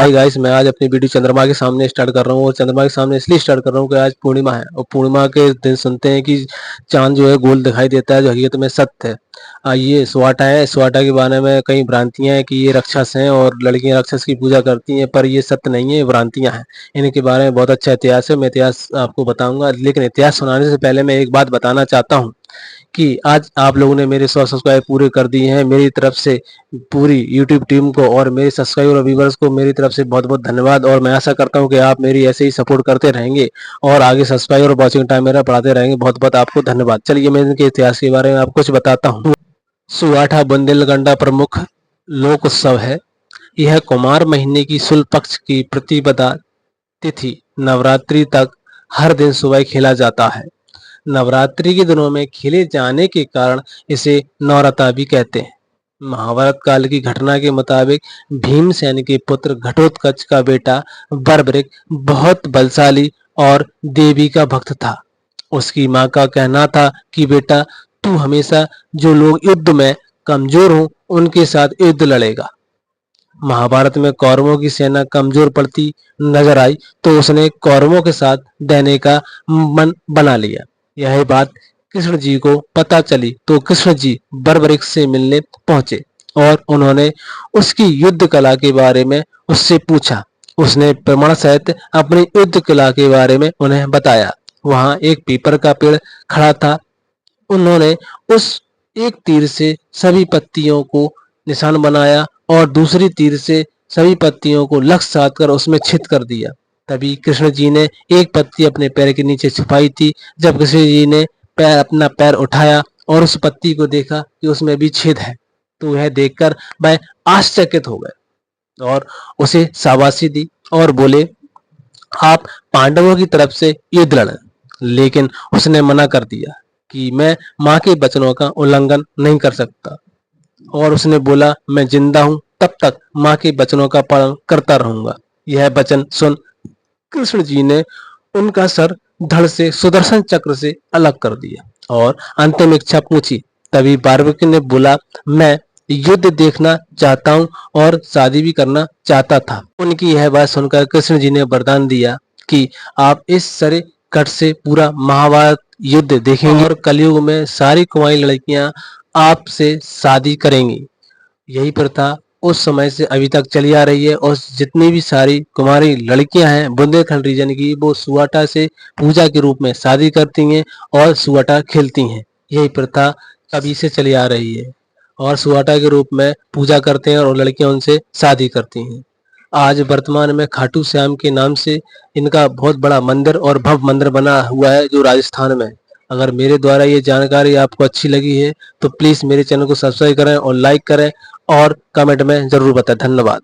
Hi guys, मैं आज अपनी वीडियो चंद्रमा के सामने स्टार्ट कर रहा हूँ और चंद्रमा के सामने इसलिए स्टार्ट कर रहा हूँ कि आज पूर्णिमा है और पूर्णिमा के दिन सुनते हैं कि चांद जो है गोल दिखाई देता है, जो हकीकत में सत्य है। ये स्वाटा है। स्वाटा के बारे में कई भ्रांतियां हैं कि ये राक्षस हैं और लड़कियां राक्षस की पूजा करती हैं, पर ये सत्य नहीं है, ये भ्रांतियां हैं। इनके बारे में बहुत अच्छा इतिहास है, मैं इतिहास आपको बताऊंगा। लेकिन इतिहास सुनाने से पहले मैं एक बात बताना चाहता हूँ कि आज आप लोगों ने मेरे 100 सब्सक्राइब पूरे कर दिए हैं। मेरी तरफ से पूरी यूट्यूब टीम को और मेरे सब्सक्राइबर और व्यूवर्स को मेरी तरफ से बहुत बहुत धन्यवाद। और मैं आशा करता हूं कि आप मेरी ऐसे ही सपोर्ट करते रहेंगे और आगे सब्सक्राइबर और वॉचिंग टाइम मेरा बढ़ाते रहेंगे। बहुत बहुत आपको धन्यवाद। चलिए मैं इनके इतिहास के बारे में आपको कुछ बताता हूँ। सुवाठा बुंदेलखंड प्रमुख लोक उत्सव है। यह कुमार महीने की शुक्ल पक्ष की प्रतिपदा तिथि नवरात्रि तक हर दिन सुबह खेला जाता है। नवरात्रि के दिनों में खेले जाने के कारण इसे नवरात्रा भी कहते हैं। महाभारत काल की घटना के मुताबिक भीमसेन के पुत्र घटोत्कच का बेटा बर्बरिक बहुत बलशाली और देवी का भक्त था। उसकी मां का कहना था कि बेटा, तू हमेशा जो लोग युद्ध में कमजोर हों उनके साथ युद्ध लड़ेगा। महाभारत में कौरवों की सेना कमजोर पड़ती नजर आई तो उसने कौरवों के साथ देने का मन बना लिया। यह बात कृष्ण जी को पता चली तो कृष्ण जी बर्बरिक से मिलने पहुंचे और उन्होंने उसकी युद्ध कला के बारे में उससे पूछा। उसने प्रमाण सहित अपनी युद्ध कला के बारे में उन्हें बताया। वहां एक पीपल का पेड़ खड़ा था। उन्होंने उस एक तीर से सभी पत्तियों को निशान बनाया और दूसरी तीर से सभी पत्तियों को लक्ष्य साध कर उसमें छिद कर दिया। तभी कृष्ण जी ने एक पत्ती अपने पैर के नीचे छुपाई थी। जब कृष्ण जी ने अपना पैर उठाया और उस पत्ती को देखा कि उसमें भी छेद है, तो वह देखकर वह आश्चर्यचकित हो गए और उसे शाबाशी दी और बोले, आप पांडवों की तरफ से युद्ध लड़ें। लेकिन उसने मना कर दिया कि मैं मां के वचनों का उल्लंघन नहीं कर सकता और उसने बोला, मैं जिंदा हूं तब तक मां के वचनों का पालन करता रहूंगा। यह वचन सुन कृष्ण जी ने उनका सर धड़ से सुदर्शन चक्र से अलग कर दिया और अंतिम इच्छा पूछी। तभी बार्बरिक ने बोला, मैं युद्ध देखना चाहता हूं और शादी भी करना चाहता था। उनकी यह बात सुनकर कृष्ण जी ने वरदान दिया कि आप इस सरे कट से पूरा महाभारत युद्ध देखेंगे और कलयुग में सारी कुंवारी लड़कियां आपसे शादी करेंगी। यही प्रथा उस समय से अभी तक चली आ रही है और जितनी भी सारी कुमारी लड़कियां हैं बुंदेलखंड रीजन की, वो सुवाटा से पूजा के रूप में शादी करती हैं और सुवाटा खेलती हैं। यही प्रथा कभी से चली आ रही है और सुवाटा के रूप में पूजा करते हैं और लड़कियां उनसे शादी करती हैं। आज वर्तमान में खाटू श्याम के नाम से इनका बहुत बड़ा मंदिर और भव्य मंदिर बना हुआ है, जो राजस्थान में है। अगर मेरे द्वारा ये जानकारी आपको अच्छी लगी है तो प्लीज मेरे चैनल को सब्सक्राइब करें और लाइक करें और कमेंट में जरूर बताएं। धन्यवाद।